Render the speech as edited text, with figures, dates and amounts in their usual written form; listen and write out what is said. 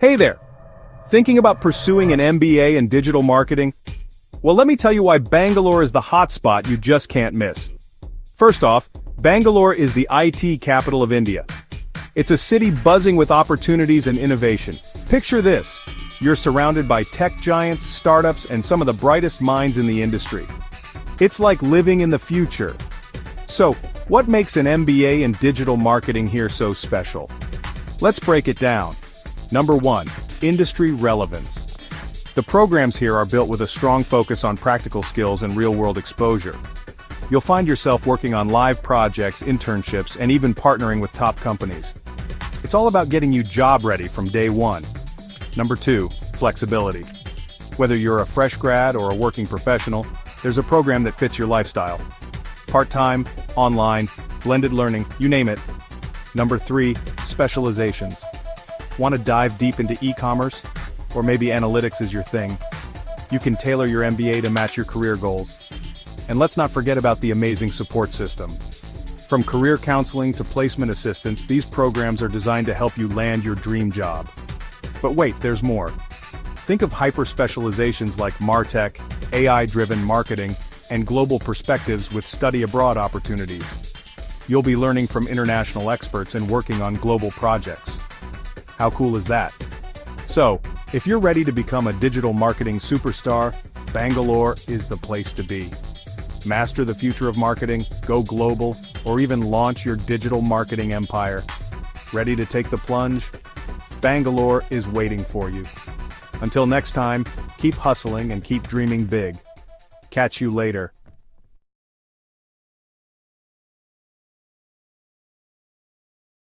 Hey there! Thinking about pursuing an MBA in digital marketing? Well, let me tell you why Bangalore is the hotspot you just can't miss. First off, Bangalore is the IT capital of India. It's a city buzzing with opportunities and innovation. Picture this: you're surrounded by tech giants, startups, and some of the brightest minds in the industry. It's like living in the future. So, what makes an MBA in digital marketing here so special? Let's break it down. Number 1. Industry relevance. The programs here are built with a strong focus on practical skills and real-world exposure. You'll find yourself working on live projects, internships, and even partnering with top companies. It's all about getting you job-ready from day one. Number 2. Flexibility. Whether you're a fresh grad or a working professional, there's a program that fits your lifestyle. Part-time, online, blended learning, you name it. Number 3. Specializations. Want to dive deep into e-commerce? Or maybe analytics is your thing? You can tailor your MBA to match your career goals. And let's not forget about the amazing support system. From career counseling to placement assistance, these programs are designed to help you land your dream job. But wait, there's more. Think of hyper-specializations like MarTech, AI-driven marketing, and global perspectives with study abroad opportunities. You'll be learning from international experts and working on global projects. How cool is that? So, if you're ready to become a digital marketing superstar, Bangalore is the place to be. Master the future of marketing, go global, or even launch your digital marketing empire. Ready to take the plunge? Bangalore is waiting for you. Until next time, keep hustling and keep dreaming big. Catch you later.